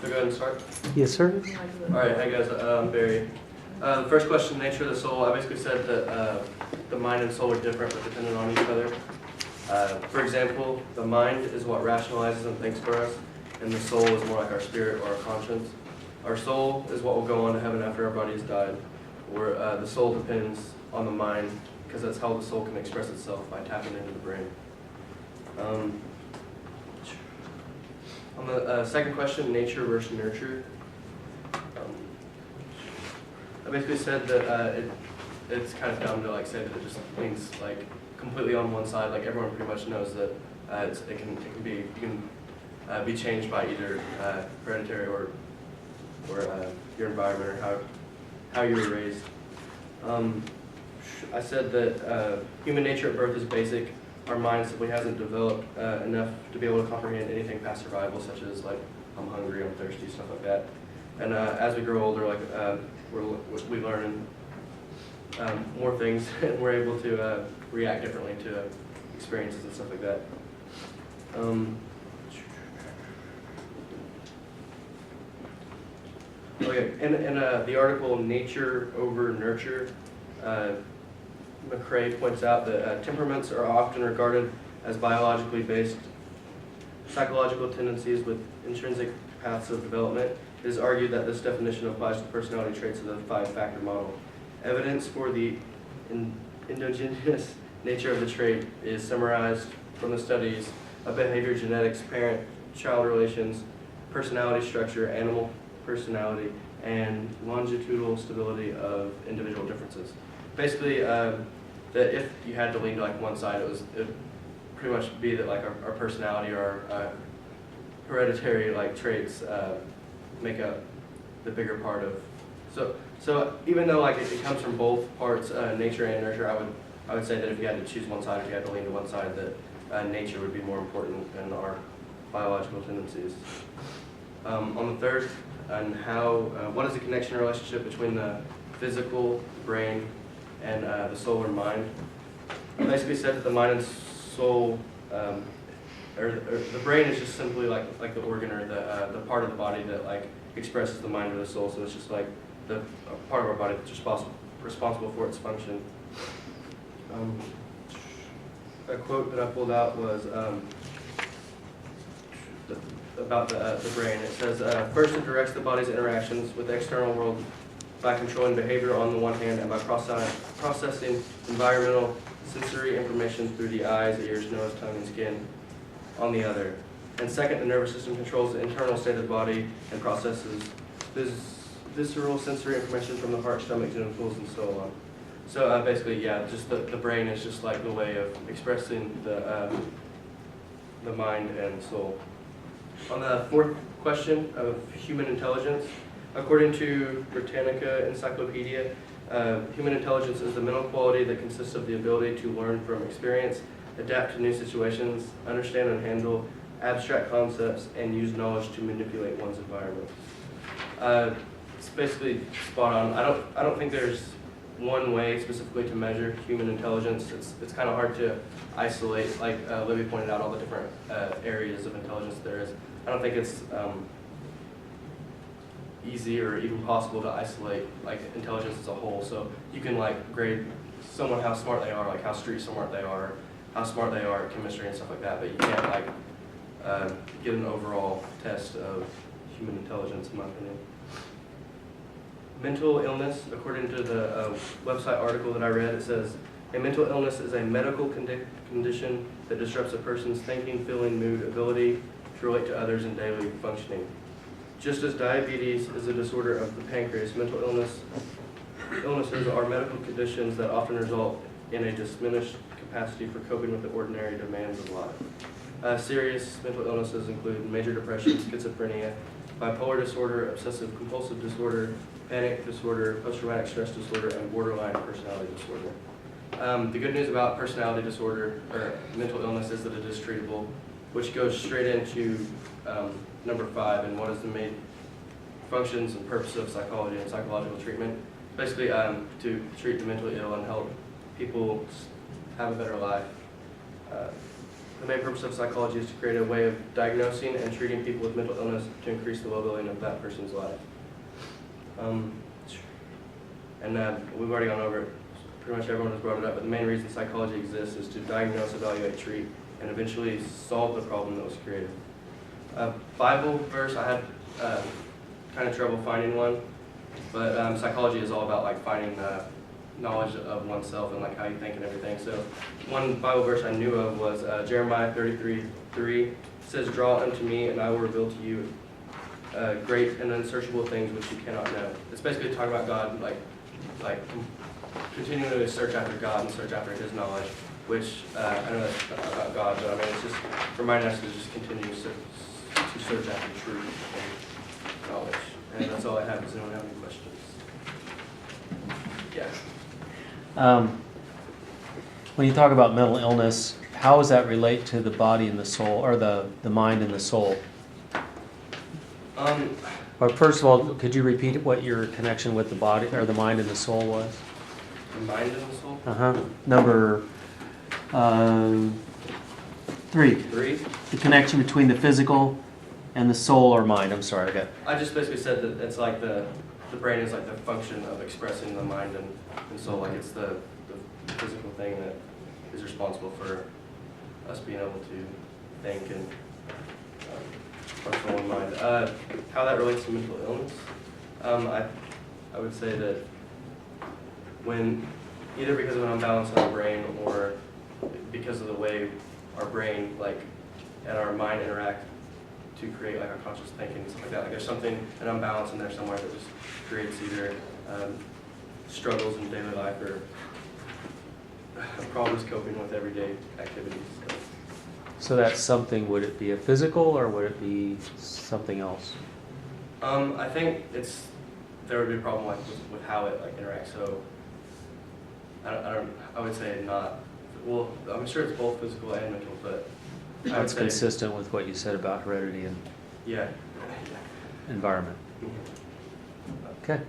So go ahead and start. Yes, sir. All right, hey guys, I'm Barry. The first question, nature of the soul. I basically said that the mind and soul are different but dependent on each other. For example, the mind is what rationalizes and thinks for us, and the soul is more like our spirit or our conscience. Our soul is what will go on to heaven after our body has died, where the soul depends on the mind, because that's how the soul can express itself, by tapping into the brain. On the second question, nature versus nurture. I basically said that it's kind of dumb to say that it just leans completely on one side. Like everyone pretty much knows that it can be changed by either hereditary or your environment or how you were raised. I said that human nature at birth is basic. Our mind simply hasn't developed enough to be able to comprehend anything past survival, such as I'm hungry, I'm thirsty, stuff like that. And as we grow older, we learn more things, and we're able to react differently to experiences and stuff like that. Okay, in the article "Nature Over Nurture," McCrae points out that temperaments are often regarded as biologically based psychological tendencies with intrinsic paths of development. It is argued that this definition applies to personality traits of the 5-factor model. Evidence for the endogenous nature of the trait is summarized from the studies of behavior, genetics, parent-child relations, personality structure, animal personality, and longitudinal stability of individual differences. Basically, that if you had to lean to one side, it would pretty much be that our personality or our hereditary traits make up the bigger part of. So even though it comes from both parts, nature and nurture, I would say that if you had to choose one side, if you had to lean to one side, that nature would be more important than our biological tendencies. On the third, and what is the connection or relationship between the physical brain and the soul or mind? I basically said that the mind and soul, or the brain is just simply like the organ or the part of the body that expresses the mind or the soul. So it's just the part of our body that's responsible for its function. A quote that I pulled out was about the brain. It says, first it directs the body's interactions with the external world by controlling behavior on the one hand and by processing environmental sensory information through the eyes, ears, nose, tongue, and skin on the other. And second, the nervous system controls the internal state of the body and processes visceral sensory information from the heart, stomach, genitals, and so on. So basically, yeah, just the brain is just the way of expressing the mind and soul. On the fourth question of human intelligence, according to Britannica Encyclopedia, human intelligence is the mental quality that consists of the ability to learn from experience, adapt to new situations, understand and handle abstract concepts, and use knowledge to manipulate one's environment. It's basically spot on. I don't think there's one way specifically to measure human intelligence. It's kind of hard to isolate, Libby pointed out, all the different areas of intelligence there is. I don't think it's easy or even possible to isolate intelligence as a whole. So you can grade someone how smart they are, how street smart they are, how smart they are at chemistry and stuff like that, but you can't get an overall test of human intelligence, in my opinion. Mental illness, according to the website article that I read, it says, a mental illness is a medical condition that disrupts a person's thinking, feeling, mood, ability to relate to others, and daily functioning. Just as diabetes is a disorder of the pancreas, mental illnesses are medical conditions that often result in a diminished capacity for coping with the ordinary demands of life. Serious mental illnesses include major depression, schizophrenia, bipolar disorder, obsessive compulsive disorder, panic disorder, post-traumatic stress disorder, and borderline personality disorder. The good news about personality disorder, or mental illness, is that it is treatable, which goes straight into number 5, and what is the main functions and purpose of psychology and psychological treatment. Basically, to treat the mentally ill and help people have a better life. The main purpose of psychology is to create a way of diagnosing and treating people with mental illness to increase the well-being of that person's life. We've already gone over it. Pretty much everyone has brought it up, but the main reason psychology exists is to diagnose, evaluate, treat, and eventually solve the problem that was created. A Bible verse, I had kind of trouble finding one, but psychology is all about like finding knowledge of oneself and like how you think and everything. So one Bible verse I knew of was Jeremiah 33:3. It says, "Draw unto me, and I will reveal to you great and unsearchable things which you cannot know." It's basically talking about God, like continuing to search after God and search after His knowledge, which I know that's about God, but I mean it's just reminding us to just continue to search after truth and knowledge. And that's all I have. Does anyone have any questions? Yeah. When you talk about mental illness, how does that relate to the body and the soul, or the mind and the soul? Or first of all, could you repeat what your connection with the body or the mind and the soul was? The mind and the soul? Number 3. 3? The connection between the physical and the soul or mind. I'm sorry, I just basically said that it's like the brain is like the function of expressing the mind and soul. Like it's the physical thing that is responsible for us being able to think and our soul and mind. How that relates to mental illness? I would say that when either because of an imbalance in our brain or because of the way our brain and our mind interact to create like our conscious thinking and stuff like that. Like there's something, an imbalance in there somewhere that just creates either struggles in daily life or problems coping with everyday activities. So that's something, would it be a physical or would it be something else? I think there would be a problem with how it interacts. So I would say not. Well, I'm sure it's both physical and mental, but that's consistent with what you said about heredity and yeah. environment. Mm-hmm. Okay.